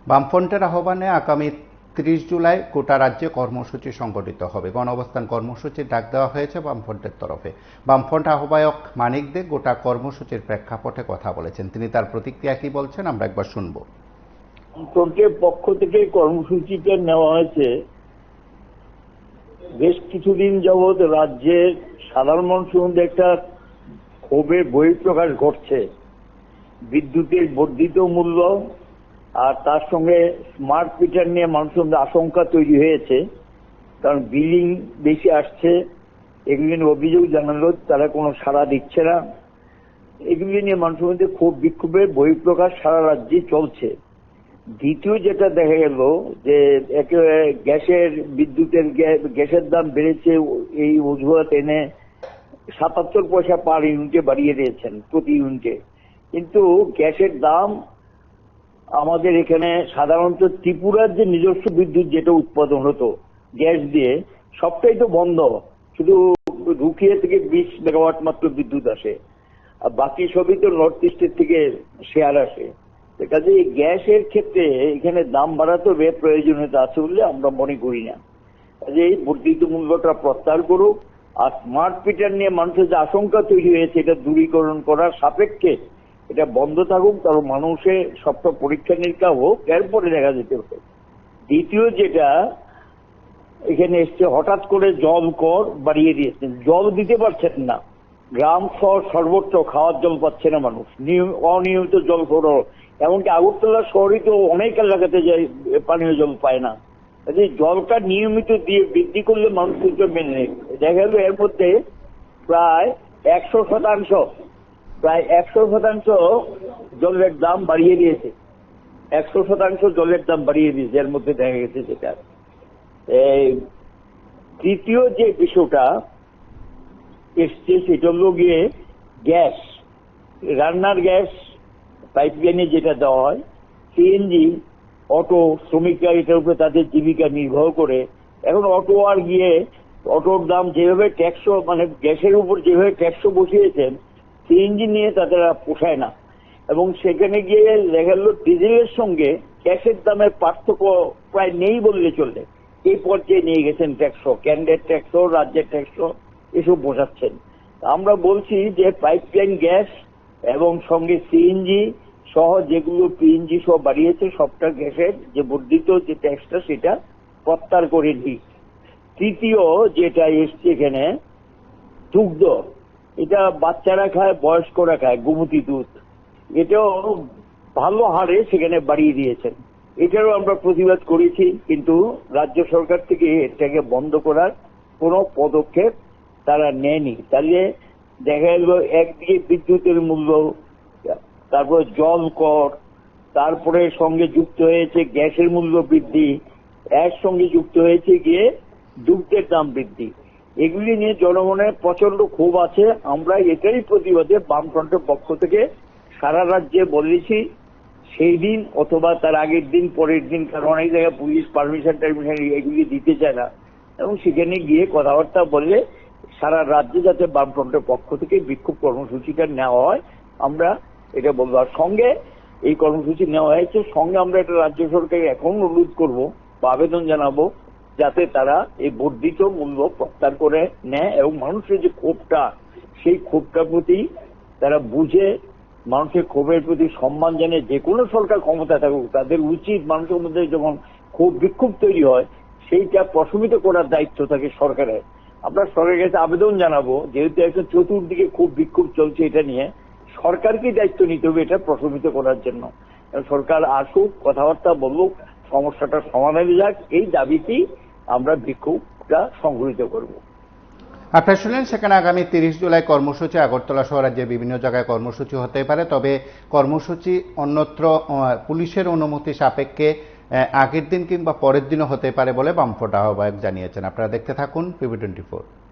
বামফ্রন্টের আহ্বানে আগামী ৩০ জুলাই গোটা রাজ্যে কর্মসূচি সংগঠিত হবে। গণঅবস্থান কর্মসূচির ডাক দেওয়া হয়েছে বামফ্রন্টের তরফে। বামফ্রন্ট আহ্বায়ক মানিক দে গোটা কর্মসূচির প্রেক্ষাপটে কথা বলেছেন। তিনি তার প্রতিক্রিয়া কি বলছেন আমরা একবার শুনব। বামফ্রন্টের পক্ষ থেকে কর্মসূচিটা নেওয়া হয়েছে। বেশ কিছুদিন যাবৎ রাজ্যের সাধারণ মানুষের মধ্যে একটা ক্ষোভের বহিঃপ্রকাশ ঘটছে। বিদ্যুতের বর্ধিত মূল্য আর তার সঙ্গে স্মার্ট মিটার নিয়ে মানুষের মধ্যে আশঙ্কা তৈরি হয়েছে, কারণ বিলিং বেশি আসছে। এগুলি নিয়ে অভিযোগ জানালো, তারা কোনো সাড়া দিচ্ছে না। এগুলি নিয়ে মানুষের মধ্যে ক্ষোভ বিক্ষোভের বহিঃপ্রকাশ সারা রাজ্যে চলছে। দ্বিতীয় যেটা দেখা গেল যে গ্যাসের দাম বেড়েছে, এই অজুহাত এনে ৭৭ পয়সা পার ইউনিটে বাড়িয়ে দিয়েছেন প্রতি ইউনিটে। কিন্তু গ্যাসের দাম আমাদের এখানে সাধারণত ত্রিপুরার যে নিজস্ব বিদ্যুৎ যেটা উৎপাদন হতো গ্যাস দিয়ে, সবটাই তো বন্ধ। শুধু রুকিয়া থেকে ২০ মেগাওয়াট মাত্র বিদ্যুৎ আসে, আর বাকি সবই তো নর্থ ইস্টের থেকে শেয়ার আসে। কাজে এই গ্যাসের ক্ষেত্রে এখানে দাম বাড়াতে হবে প্রয়োজনীয়তা আছে বলে আমরা মনে করি না। কাজে এই বর্ধিত মূল্যটা প্রত্যাহার করুক, আর স্মার্ট মিটার নিয়ে মানুষের যে আশঙ্কা তৈরি হয়েছে এটা দূরীকরণ করার সাপেক্ষে এটা বন্ধ থাকুক, কারণ মানুষের সবটা পরীক্ষা নিরীক্ষা হোক, এরপরে দেখা যেতে হবে। দ্বিতীয় যেটা এখানে এসছে, হঠাৎ করে জল কর বাড়িয়ে দিয়েছেন, জল দিতে পারছেন না। গ্রাম শহর সর্বত্র খাওয়ার জল পাচ্ছে না মানুষ, অনিয়মিত জল সরবরাহ। এমনকি আগরতলা শহরে তো অনেক এলাকাতে যায় পানীয় জল পায় না। জলটা নিয়মিত দিয়ে বৃদ্ধি করলে মানুষ কিন্তু মেনে নেয়। দেখা গেল এর মধ্যে প্রায় ১০০% জলের দাম বাড়িয়ে দিয়েছে। ১০০% জলের দাম বাড়িয়ে দিয়েছে এর মধ্যে দেখা গেছে। যেটা তৃতীয় যে বিষয়টা এসছে সেটা হলো গিয়ে গ্যাস, রান্নার গ্যাস পাইপলাইনে যেটা দেওয়া হয়, সিএনজি, অটো শ্রমিকরা এটার উপরে তাদের জীবিকা নির্বাহ করে। এখন অটো আর গিয়ে অটোর দাম যেভাবে ট্যাক্স, মানে গ্যাসের উপর যেভাবে ট্যাক্স বসিয়েছেন, সিএনজি নিয়ে তাদের পোষায় না। এবং সেখানে গিয়ে দেখা গেল ডিজেলের সঙ্গে গ্যাসের দামের পার্থক্য প্রায় নেই বললে চলে। এই পর্যায়ে নিয়ে গেছেন ট্যাক্স, কেন্দ্রের ট্যাক্স, রাজ্যের ট্যাক্স এসব বোঝাচ্ছেন। আমরা বলছি যে পাইপলাইন গ্যাস এবং সঙ্গে সিএনজি সহ যেগুলো পিএনজি সহ বাড়িয়েছে, সবটা গ্যাসের যে বর্ধিত যে ট্যাক্সটা সেটা প্রত্যাহার করে দিই। তৃতীয় যেটা এসছে এখানে, দুগ্ধ, এটা বাচ্চারা খায়, বয়স্করা খায়, গোমতী দুধ, এটাও ভালো হারে সেখানে বাড়িয়ে দিয়েছেন। এটারও আমরা প্রতিবাদ করেছি, কিন্তু রাজ্য সরকার থেকে এটাকে বন্ধ করার কোনো পদক্ষেপ তারা নেয়নি। তাহলে দেখা গেল একদিকে বিদ্যুতের মূল্য, তারপরে জল কর, তারপরে সঙ্গে যুক্ত হয়েছে গ্যাসের মূল্য বৃদ্ধি, এর সঙ্গে যুক্ত হয়েছে গিয়ে দুগ্ধের দাম বৃদ্ধি। এগুলি নিয়ে জনমনে প্রচন্ড ক্ষোভ আছে। আমরা এটাই প্রতিবাদে বামফ্রন্টের পক্ষ থেকে সারা রাজ্যে বলেছি, সেই দিন অথবা তার আগের দিন, পরের দিন, কারণ অনেক জায়গায় পুলিশ পারমিশন এগুলি দিতে চায় না, এবং সেখানে গিয়ে কথাবার্তা বললে সারা রাজ্যে যাতে বামফ্রন্টের পক্ষ থেকে বিক্ষোভ কর্মসূচিটা নেওয়া হয়, আমরা এটা বলবো। আর সঙ্গে এই কর্মসূচি নেওয়া হয়েছে, সঙ্গে আমরা এটা রাজ্য সরকারকে এখন অনুরোধ করব বা আবেদন জানাবো যাতে তারা এই বর্ধিত মূল্য প্রত্যাহার করে নেয়, এবং মানুষের যে ক্ষোভটা, সেই ক্ষোভটার প্রতি তারা বুঝে, মানুষের ক্ষোভের প্রতি সম্মান জানে। যে কোনো সরকার ক্ষমতা থাকুক, তাদের উচিত মানুষের মধ্যে যখন ক্ষোভ বিক্ষোভ তৈরি হয় সেইটা প্রশমিত করার দায়িত্ব থাকে সরকারের। আমরা সরকারের কাছে আবেদন জানাবো, যেহেতু একটা চতুর্দিকে খুব বিক্ষোভ চলছে, এটা নিয়ে সরকারকেই দায়িত্ব নিতে হবে এটা প্রশমিত করার জন্য। সরকার আসুক, কথাবার্তা বলুক, সমস্যাটা সমাধানে যাক, এই দাবিতেই আমরা বিক্ষোভটা সংগঠিত করব। আপনারা শুনলেন, সেখানে আগামী ৩০ জুলাই কর্মসূচি আগরতলা সহ রাজ্যের বিভিন্ন জায়গায় কর্মসূচি হতে পারে, তবে কর্মসূচি অন্যত্র পুলিশের অনুমতি সাপেক্ষে আগের দিন কিংবা পরের দিনও হতে পারে বলে বামফ্রন্ট আহ্বায়ক জানিয়েছেন। আপনারা দেখতে থাকুন PB24।